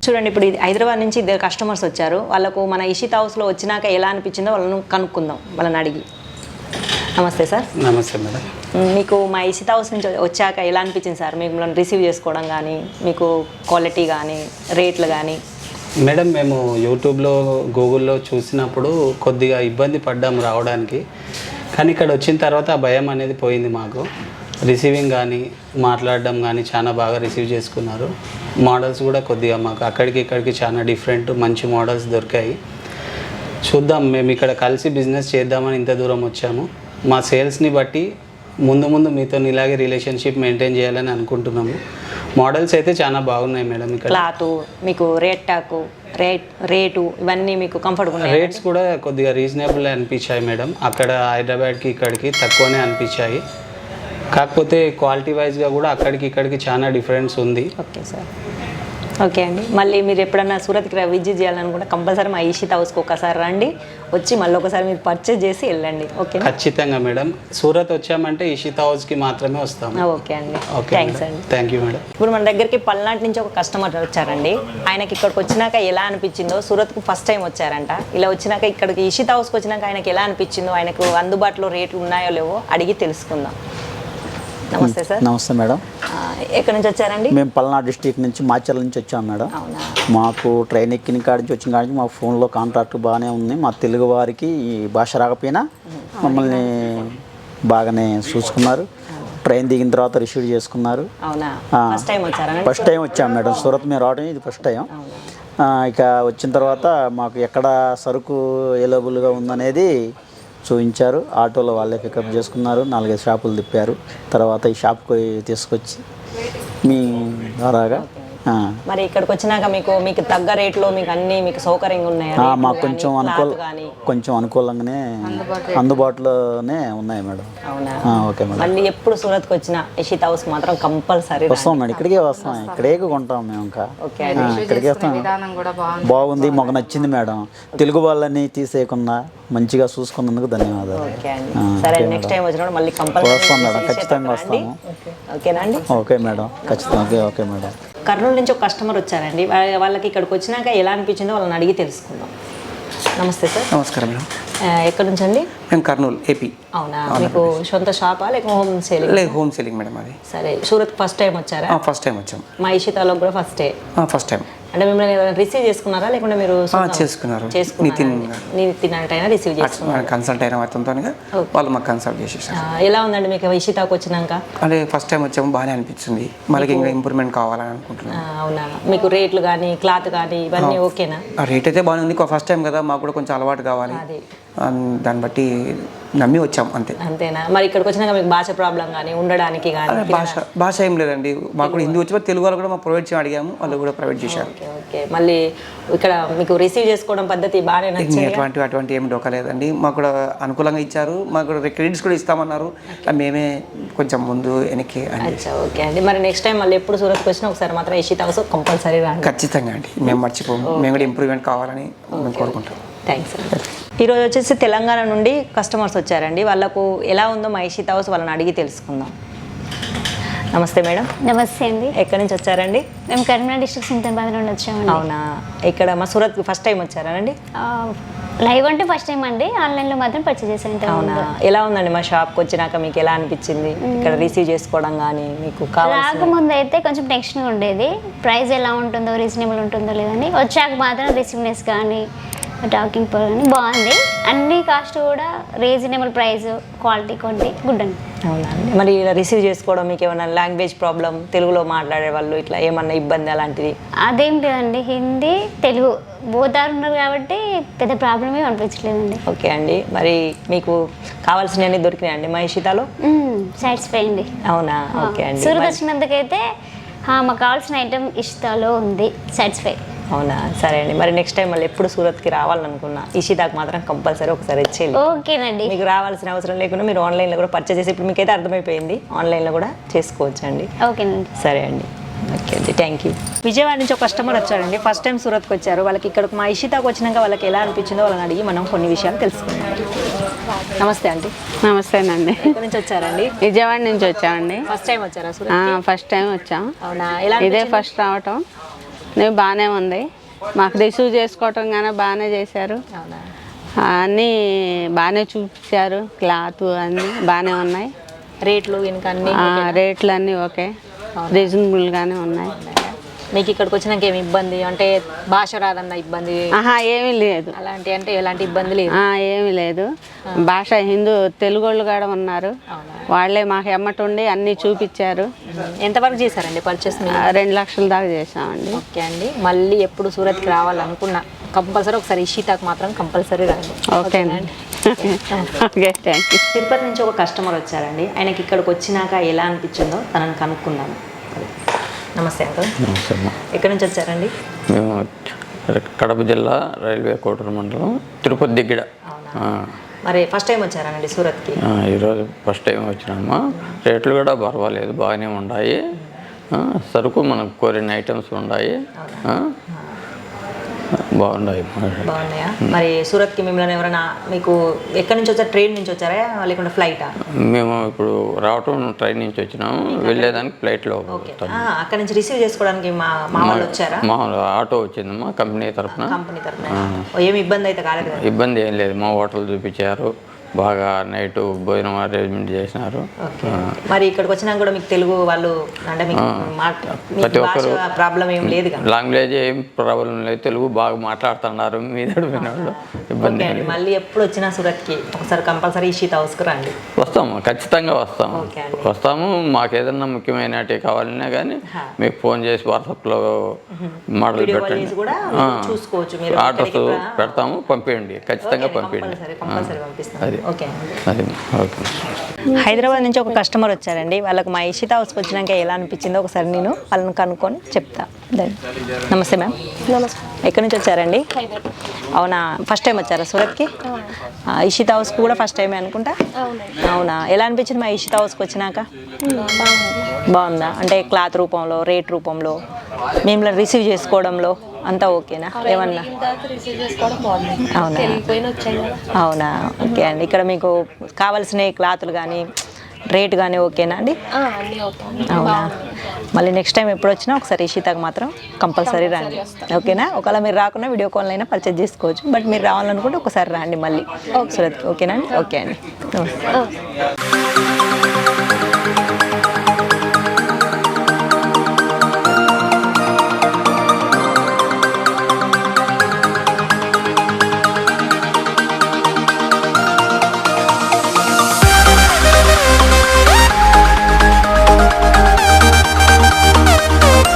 చూడండి, ఇప్పుడు ఇది హైదరాబాద్ నుంచి ఇద్దరు కస్టమర్స్ వచ్చారు. వాళ్ళకు మన ఇషితా హౌస్లో వచ్చినాక ఎలా అనిపించిందో వాళ్ళను కనుక్కుందాం, వాళ్ళని అడిగి. నమస్తే సార్. నమస్తే మేడం. మీకు మా ఇషితా హౌస్ నుంచి వచ్చాక ఎలా అనిపించింది సార్? మిమ్మల్ని రిసీవ్ చేసుకోవడం కానీ, మీకు క్వాలిటీ కానీ, రేట్లు కానీ? మేడం, మేము యూట్యూబ్లో గూగుల్లో చూసినప్పుడు కొద్దిగా ఇబ్బంది పడ్డాం రావడానికి, కానీ ఇక్కడ వచ్చిన తర్వాత ఆ భయం అనేది పోయింది మాకు. రిసీవింగ్ కానీ మాట్లాడడం కానీ చాలా బాగా రిసీవ్ చేసుకున్నారు. మోడల్స్ కూడా కొద్దిగా మాకు అక్కడికి ఇక్కడికి చాలా డిఫరెంట్ మంచి మోడల్స్ దొరికాయి. చూద్దాం, మేము ఇక్కడ కలిసి బిజినెస్ చేద్దామని ఇంత దూరం వచ్చాము. మా సేల్స్ని బట్టి ముందు మీతో ఇలాగే రిలేషన్షిప్ మెయింటైన్ చేయాలని అనుకుంటున్నాము. మోడల్స్ అయితే చాలా బాగున్నాయి మేడం. ఇక్కడ క్లాత్ మీకు రేటు ఇవన్నీ మీకు కంఫర్టబుల్. రేట్స్ కూడా కొద్దిగా రీజనబుల్ అనిపించాయి మేడం. అక్కడ హైదరాబాద్కి ఇక్కడికి తక్కువనే అనిపించాయి. కాకపోతే క్వాలిటీ వైజ్గా కూడా అక్కడికి ఇక్కడికి చాలా డిఫరెన్స్ ఉంది. Okay sir. ఓకే అండి, మళ్ళీ మీరు ఎప్పుడన్నా సూరత్కి విజిట్ చేయాలనుకుంటే కంపల్సరీ మా ఇషితా హౌస్కి ఒకసారి రండి, వచ్చి మళ్ళీ ఒకసారి మీరు పర్చేజ్ చేసి వెళ్ళండి. ఓకే, ఖచ్చితంగా మేడం. సూరత్ వచ్చామంటే ఇషితా హౌస్కి మాత్రమే వస్తాము. ఓకే అండి, థ్యాంక్స్ అండి. Thank you madam. ఇప్పుడు మన దగ్గరికి పల్నాటి నుంచి ఒక కస్టమర్ వచ్చారండి. ఆయనకి ఇక్కడికి వచ్చినాక ఎలా అనిపించిందో, సూరత్కు ఫస్ట్ టైం వచ్చారంట. ఇలా వచ్చినాక ఇక్కడికి ఇషితా హౌస్కి వచ్చినాక ఆయనకి ఎలా అనిపించిందో, ఆయనకు అందుబాటులో రేట్లు ఉన్నాయో లేవో అడిగి తెలుసుకుందాం. నమస్తే సార్. నమస్తే మేడం. ఎక్కడి నుంచి వచ్చారండి? మేము పల్నాడు డిస్ట్రిక్ట్ నుంచి మాచర్ల నుంచి వచ్చాము మేడం. మాకు ట్రైన్ ఎక్కిన కాడి నుంచి వచ్చిన కాడి నుంచి మా ఫోన్లో కాంటాక్ట్ బాగానే ఉంది. మా తెలుగు వారికి ఈ భాష రాకపోయినా మమ్మల్ని బాగానే చూసుకున్నారు. ట్రైన్ దిగిన తర్వాత రిసీవ్ చేసుకున్నారు. ఫస్ట్ టైం వచ్చాము మేడం. సూరత్ మేము రావడం ఇది ఫస్ట్ టైం. ఇక వచ్చిన తర్వాత మాకు ఎక్కడ సరుకు అవైలబుల్గా ఉందనేది చూపించారు. ఆటోలో వాళ్ళే పికప్ చేసుకున్నారు. 4-5 షాపులు తిప్పారు. తర్వాత ఈ షాప్కి తీసుకొచ్చి మీ ద్వారాగా మరి ఇక్కడికి వచ్చినాక మీకు తగ్గ రేట్లో మీకు అన్ని మీకు సౌకర్యంగా ఉన్నాయి? మాకు కొంచెం అనుకూలంగానే అందుబాటులోనే ఉన్నాయి మేడం. అవునా? Okay madam. మళ్ళీ ఎప్పుడు సూరత్కి వచ్చినా ఇషితా హౌస్ మాత్రం కంపల్సరీ వస్తాం మేడం. ఇక్కడికే వస్తాం, ఇక్కడే కొంటాం మేము. ఇంకా ఇక్కడికే వస్తాం. బాగుంది, మాకు నచ్చింది మేడం. తెలుగు వాళ్ళని తీసేయకుండా మంచిగా చూసుకున్నందుకు ధన్యవాదాలు. వస్తాం మేడం, ఖచ్చితంగా వస్తాము. ఓకే మేడం, ఖచ్చితంగా. Okay madam. కర్నూలు నుంచి ఒక కస్టమర్ వచ్చారండి. వాళ్ళకి ఇక్కడికి వచ్చినాక ఎలా అనిపించిందో వాళ్ళని అడిగి తెలుసుకుందాం. నమస్తే సార్. నమస్కారం మేడం. ఎక్కడి నుంచి అండి? మేము కర్నూలు, ఏపీ. అవునా? మీకు సొంత షాపా లేక హోమ్ సేలింగ్? లేదు, హోమ్ సేలింగ్ మేడం. అది సరే. సూరత్ ఫస్ట్ టైం వచ్చారా? ఫస్ట్ టైం వచ్చాం. మా ఇషితాలో కూడా ఫస్ట్ టైం. అంటే మిమ్మల్ని రిసీవ్ చేసుకున్నారా లేకుంటే మీరు చేసుకున్నారు? నితిన్ అయినా రిసీవ్ చేసుకున్నారు. కన్సల్ట్ అయిన వాటితో వాళ్ళు మాకు కన్సల్ట్ చేసేసారు. ఎలా ఉందండి మీకు ఇషితాకు వచ్చినాక? అంటే ఫస్ట్ టైం వచ్చాము, బాగానే అనిపించింది. మళ్ళీ ఇంకా ఇంప్రూవ్మెంట్ కావాలని అనుకుంటున్నాను. అవునా? మీకు రేట్లు కానీ క్లాత్ కానీ ఇవన్నీ ఓకేనా? రేట్ అయితే బాగానే ఉంది. ఫస్ట్ టైం కదా, మాకు కూడా కొంచెం అలవాటు కావాలి. దాన్ని బట్టి నమ్మి వచ్చాం, అంతేనా? మరి ఇక్కడికి వచ్చినాక మీకు భాష ప్రాబ్లం కానీ ఉండడానికి కానీ? భాష ఏం లేదండి. మాకు కూడా హిందీ వచ్చి తెలుగు వాళ్ళు కూడా మాకు ప్రొవైడ్ చేయడం అడిగాము, వాళ్ళు కూడా ప్రొవైడ్ చేశారు. ఓకే. మళ్ళీ ఇక్కడ మీకు రిసీవ్ చేసుకోవడం పద్ధతి బాగానే నచ్చింది? అటువంటి ఏమి డోకలేదండి. మాకు కూడా అనుకూలంగా ఇచ్చారు. మాకు కూడా క్రెడిట్స్ కూడా ఇస్తామన్నారు. మేమే కొంచెం ముందు వెనక్కి. ఓకే అండి. మరి నెక్స్ట్ టైం మళ్ళీ ఎప్పుడు సూరత్కి వచ్చినా ఒకసారి మాత్రం ఇషితా హౌస్ కంపల్సరీ రండి. ఖచ్చితంగా అండి, మేము మర్చిపోము. మేము కూడా ఇంప్రూవ్మెంట్ కావాలని మేము కోరుకుంటాం. థ్యాంక్స్ అండి. ఈరోజు వచ్చేసి తెలంగాణ నుండి కస్టమర్స్ వచ్చారండి. వాళ్ళకు ఎలా ఉందో మా ఇషితా హౌస్ వాళ్ళని అడిగి తెలుసుకుందాం. నమస్తే మేడం. నమస్తే అండి. ఎక్కడి నుంచి వచ్చారండి? మేము కరీంనగర్ డిస్ట్రిక్ట్ సుల్తానాబాద్ నుండి వచ్చామండి. అవునా? ఇక్కడ మా సూరత్కి ఫస్ట్ టైం వచ్చారండి? లైవ్ అంటే ఫస్ట్ టైం అండి. ఆన్లైన్లో మాత్రం పర్చేజ్ చేసాను. అవునా? ఎలా ఉందండి మా షాప్కి వచ్చినాక మీకు ఎలా అనిపించింది? ఇక్కడ రిసీవ్ చేసుకోవడం కానీ మీకు రాకముందు అయితే కొంచెం టెన్షన్గా ఉండేది, ప్రైస్ ఎలా ఉంటుందో, రీజనబుల్ ఉంటుందో లేదని. వచ్చాక మాత్రం రిసీవ్నెస్ కానీ టాకింగ్ పర్ కానీ బాగుంది. అన్ని కాస్ట్ కూడా రీజనబుల్ ప్రైస్, క్వాలిటీ గుడ్ అండి. అవునండి. మరి ఇలా రిసీవ్ చేసుకోవడం మీకు ఏమైనా లాంగ్వేజ్ ప్రాబ్లం, తెలుగులో మాట్లాడే వాళ్ళు ఇట్లా ఏమన్నా ఇబ్బంది అలాంటిది? అదేం లేదండి, హిందీ తెలుగు బోతారు ఉన్నారు కాబట్టి పెద్ద ప్రాబ్లమ్ ఏమి అనిపించలేదండి. ఓకే అండి. మరి మీకు కావాల్సినవన్నీ దొరికినాయండి మా ఇషితాలో? సాటిస్ఫై అండి. అవునా? ఓకే అండి. సూరత్ వచ్చినందుకైతే మాకు కావాల్సిన ఐటమ్ ఇషితాలో ఉంది, సాటిస్ఫై. అవునా? సరే అండి. మరి నెక్స్ట్ టైం మళ్ళీ ఎప్పుడు సూరత్కి రావాలనుకున్నా ఇషితాకు మాత్రం కంపల్సరీ ఒకసారి వచ్చేయండి. ఓకేనండి. మీకు రావాల్సిన అవసరం లేకుండా మీరు ఆన్లైన్లో కూడా పర్చేస్ చేసి ఇప్పుడు మీకైతే అర్థమైపోయింది, ఆన్లైన్లో కూడా చేసుకోవచ్చు అండి. ఓకేనండి. సరే అండి. ఓకే అండి, థ్యాంక్ యూ. విజయవాడ నుంచి ఒక కస్టమర్ వచ్చారండి. ఫస్ట్ టైం సూరత్కి వచ్చారు. వాళ్ళకి ఇక్కడికి మా ఇషితాకు వచ్చినాక వాళ్ళకి ఎలా అనిపించిందో వాళ్ళని అడిగి మనం కొన్ని విషయాలు తెలుసుకుందాం. నమస్తే అండి. నమస్తేనండి. ఎక్కడి నుంచి వచ్చారండి? విజయవాడ నుంచి వచ్చామండి. ఫస్ట్ టైం వచ్చారా సూరత్? ఫస్ట్ టైం వచ్చాం. అవునా? ఎలా ఇదే ఫస్ట్ రావటం. బాగానే ఉంది. మాకు రిసీవ్ చేసుకోవటం కానీ బాగానే చేశారు. అవునా? అన్నీ బాగానే చూపించారు. క్లాత్ అన్నీ బాగానే ఉన్నాయి. రేట్లు ఇంకా అన్ని రేట్లు అన్నీ ఓకే, రీజనబుల్గానే ఉన్నాయి. మీకు ఇక్కడికి వచ్చినాక ఏమి ఇబ్బంది అంటే భాష రాదన్న ఇబ్బంది ఏమీ లేదు. అలాంటి అంటే ఎలాంటి ఇబ్బంది లేదు? ఏమీ లేదు. భాష హిందూ తెలుగు వాళ్ళు కూడా ఉన్నారు. వాళ్ళే మాకు ఎమ్మటుండి అన్నీ చూపించారు. ఎంతవరకు చేశారండి పర్చేస్? 2 లక్షల దాకా చేసామండి. ఓకే అండి. మళ్ళీ ఎప్పుడు సూరత్కి రావాలనుకున్నా కంపల్సరీ ఒకసారి ఇషితాకు మాత్రం కంపల్సరీ రండి. ఓకేనండి. Okay, thank you. తిరుపతి నుంచి ఒక కస్టమర్ వచ్చారండి. ఆయనకి ఇక్కడికి వచ్చినాక ఎలా అనిపించిందో తనని కనుక్కున్నాము. నమస్తే అంకుల్. నమస్తే అమ్మా. ఎక్కడి నుంచి వచ్చారండి? మేము కడప జిల్లా రైల్వే కోటూరు మండలం తిరుపతి దిగ్గడ. మరి ఫస్ట్ టైం వచ్చారండి సూరత్కి? ఈరోజు ఫస్ట్ టైం వచ్చినామా. రేట్లు కూడా పర్వాలేదు, బాగానే ఉన్నాయి. సరుకు మనకు కోరిన ఐటమ్స్ ఉన్నాయి, బాగున్నాయి. బాగున్నాయా? మరి సూరత్కి మిమ్మల్ని ఎవరైనా మీకు ఎక్కడి నుంచి వచ్చారు? ట్రైన్ నుంచి వచ్చారా లేకుంటే ఫ్లైటా? మేము ఇప్పుడు రావటం ట్రైన్ నుంచి వచ్చినాము, వెళ్ళేదానికి ఫ్లైట్లో. అక్కడ నుంచి రిసీవ్ చేసుకోవడానికి మా వాళ్ళు వచ్చారా? మామూలు ఆటో వచ్చిందమ్మా కంపెనీ తరఫున. కంపెనీ తరఫున ఏమి ఇబ్బంది అయితే కాలేదు? ఇబ్బంది ఏం లేదు. మా హోటల్ చూపించారు, బాగా నైట్ భోజనం అరేంజ్మెంట్ చేసినారు. మరి ఇక్కడికి వచ్చినా కూడా మీకు తెలుగు వాళ్ళు అంటే మీకు ప్రతి ఒక్కరు ప్రాబ్లం ఏం లేదు? లాంగ్వేజ్ ఏం ప్రాబ్లం లేదు, తెలుగు బాగా మాట్లాడుతున్నారు. మీద ఇబ్బంది. మళ్ళీ ఎప్పుడు వచ్చినా సూరత్కి ఒకసారి కంపల్సరీ ఇషితా హౌస్కి రండి. వస్తాము, ఖచ్చితంగా వస్తాము. మాకు ఏదన్నా ముఖ్యమైనవి కావాలన్నా కానీ మీకు ఫోన్ చేసి వాట్సాప్లో మోడల్ పెట్టండి, ఆర్డర్స్ పెడతాము, పంపించండి. ఖచ్చితంగా పంపించండి. అది హైదరాబాద్ నుంచి ఒక కస్టమర్ వచ్చారండి. వాళ్ళకి మా ఇషితా హౌస్కి వచ్చినాక ఎలా అనిపించిందో ఒకసారి నేను వాళ్ళని కనుక్కొని చెప్తా. నమస్తే మ్యామ్. నమస్తే. ఎక్కడి నుంచి వచ్చారండి? అవునా, ఫస్ట్ టైం వచ్చారా సూరత్కి? ఇషితా హౌస్కి కూడా ఫస్ట్ టైమే అనుకుంటా. అవునా, ఎలా అనిపించింది మా ఇషితా హౌస్కి వచ్చినాక? బాగుందా? అంటే క్లాత్ రూపంలో, రేట్ రూపంలో, మిమ్మల్ని రిసీవ్ చేసుకోవడంలో అంతా ఓకేనా? ఏమన్నా? అవునా? అవునా, ఓకే అండి. ఇక్కడ మీకు కావాల్సిన క్లాతులు కానీ రేట్ కానీ ఓకేనా అండి? అవునా, మళ్ళీ నెక్స్ట్ టైం ఎప్పుడు వచ్చినా ఒకసారి ఇషితాకు మాత్రం కంపల్సరీ రండి, ఓకేనా? ఒకవేళ మీరు రాకుండా వీడియో కాల్ అయినా పర్చేజ్ చేసుకోవచ్చు, బట్ మీరు రావాలనుకుంటే ఒకసారి రండి మళ్ళీ సూరత్కి, ఓకేనా అండి? ఓకే అండి, నమస్తే.